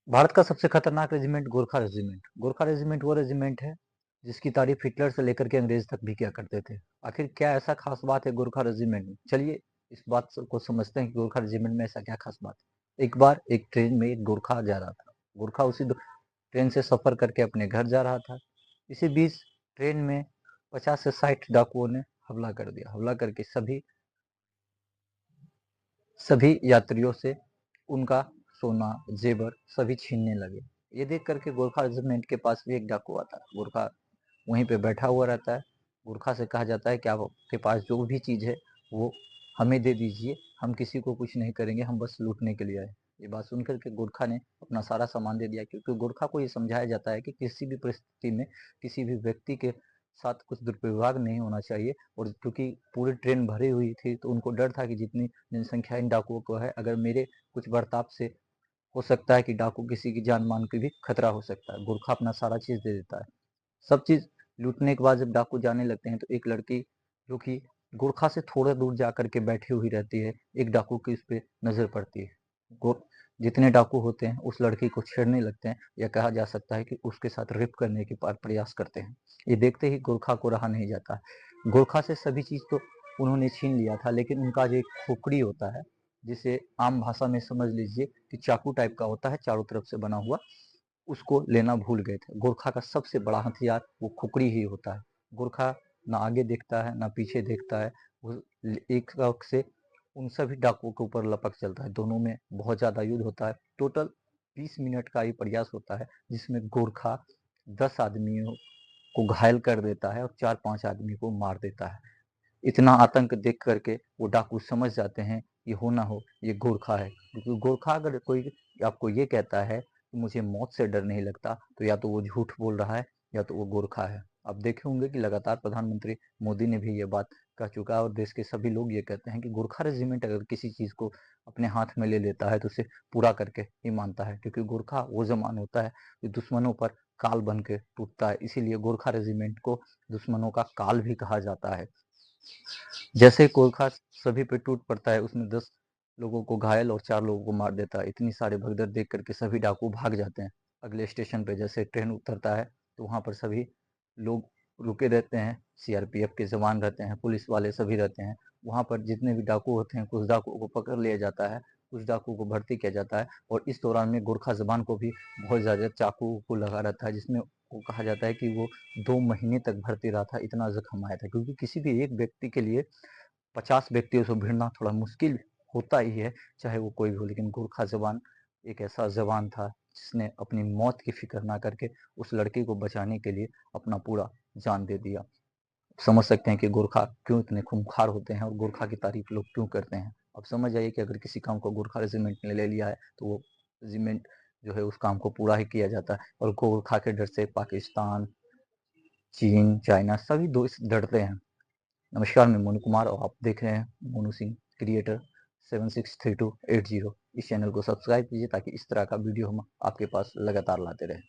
भारत का सबसे खतरनाक regiment Gorkha regiment. Gorkha regiment वो रेजिमेंट है जिसकी तारीफ हिटलर से लेकर के अंग्रेज तक भी किया करते थे। आखिर क्या ऐसा खास बात है गोरखा रेजिमेंट में? चलिए इस बात को समझते हैं कि गोरखा रेजिमेंट में ऐसा क्या खास बात है। एक बार एक ट्रेन में एक गोरखा जा रहा था। गोरखा उसी ट्रेन से सफर करके अपने घर जा रहा था। इसी बीच ट्रेन में 50 से 60 डाकुओं ने हमला कर दिया। हमला करके सभी यात्रियों से उनका सोना जेवर सभी छीनने लगे। ये देख करके गोरखा रेजिमेंट के पास भी एक डाकू आता है। गोरखा वहीं पे बैठा हुआ रहता है। गोरखा से कहा जाता है कि आपके पास जो भी चीज है वो हमें दे दीजिए, हम किसी को कुछ नहीं करेंगे, हम बस लूटने के लिए आए। ये बात सुनकर के गोरखा ने अपना सारा सामान दे दिया, क्योंकि गोरखा को ये समझाया जाता है कि किसी भी परिस्थिति में किसी भी व्यक्ति के साथ कुछ दुर्व्यवहार नहीं होना चाहिए। और क्योंकि पूरी ट्रेन भरी हुई थी तो उनको डर था कि जितनी जनसंख्या इन डाकुओं को है, अगर मेरे कुछ बर्ताव से हो सकता है कि डाकू किसी की जान मान की भी खतरा हो सकता है। गोरखा अपना सारा चीज दे देता है। सब चीज लूटने के बाद जब डाकू जाने लगते हैं तो एक लड़की जो कि गोरखा से थोड़ा दूर जा करके बैठी हुई रहती है, एक डाकू की उस पर नजर पड़ती है। जितने डाकू होते हैं उस लड़की को छेड़ने लगते हैं, या कहा जा सकता है कि उसके साथ रेप करने के प्रयास करते हैं। ये देखते ही गोरखा को रहा नहीं जाता। गोरखा से सभी चीज तो उन्होंने छीन लिया था, लेकिन उनका जो एक खोपड़ी होता है, जिसे आम भाषा में समझ लीजिए कि चाकू टाइप का होता है चारों तरफ से बना हुआ, उसको लेना भूल गए थे। गोरखा का सबसे बड़ा हथियार वो खुकड़ी ही होता है। गोरखा ना आगे देखता है ना पीछे देखता है, वो एक आंख से उन सभी डाकुओं के ऊपर लपक चलता है। दोनों में बहुत ज्यादा युद्ध होता है। टोटल 20 मिनट का ये प्रयास होता है, जिसमें गोरखा 10 आदमियों को घायल कर देता है और 4-5 आदमी को मार देता है। इतना आतंक देख करके वो डाकू समझ जाते हैं ये हो ना हो ये गोरखा है। क्योंकि गोरखा अगर कोई आपको ये कहता है कि मुझे मौत से डर नहीं लगता, तो या तो वो झूठ बोल रहा है या तो वो गोरखा है। आप देखे होंगे कि लगातार प्रधानमंत्री मोदी ने भी ये बात कह चुका है और देश के सभी लोग ये कहते हैं कि गोरखा रेजिमेंट अगर किसी चीज को अपने हाथ में ले लेता है तो उसे पूरा करके ही मानता है। क्योंकि गोरखा वो जमान होता है जो दुश्मनों पर काल बन के टूटता है। इसीलिए गोरखा रेजिमेंट को दुश्मनों का काल भी कहा जाता है। जैसे ही गोरखा सभी पे टूट पड़ता है, उसमें 10 लोगों को घायल और 4 लोगों को मार देता है। इतनी सारे भगदड़ देख करके सभी डाकू भाग जाते हैं। अगले स्टेशन पे जैसे ट्रेन उतरता है तो वहां पर सभी लोग रुके रहते हैं। सीआरपीएफ के जवान रहते हैं, पुलिस वाले सभी रहते हैं। वहां पर जितने भी डाकू होते हैं, कुछ डाकू को पकड़ लिया जाता है, कुछ डाकू को भर्ती किया जाता है। और इस दौरान में गोरखा जवान को भी बहुत ज्यादा चाकू को लगा रहता है, जिसमें वो कहा जाता है कि वो 2 महीने तक भर्ती रहा था, इतना जख्म आया था। क्योंकि किसी भी एक व्यक्ति के लिए 50 व्यक्तियों से भिड़ना थोड़ा मुश्किल होता ही है, चाहे वो कोई भी हो। लेकिन गोरखा जवान एक ऐसा जवान था जिसने अपनी मौत की फिक्र ना करके उस लड़की को बचाने के लिए अपना पूरा जान दे दिया। समझ सकते हैं कि गोरखा क्यों इतने खूंखार होते हैं और गोरखा की तारीफ लोग क्यों करते हैं। अब समझ जाइए कि अगर किसी काम को गोरखा रेजिमेंट ने ले लिया है तो वो रेजिमेंट जो है उस काम को पूरा ही किया जाता है। और गोरखा के डर से पाकिस्तान, चीन, चाइना सभी दोस्त डरते हैं। नमस्कार, मैं मोनू कुमार और आप देख रहे हैं मोनू सिंह क्रिएटर 763280। इस चैनल को सब्सक्राइब कीजिए ताकि इस तरह का वीडियो हम आपके पास लगातार लाते रहें।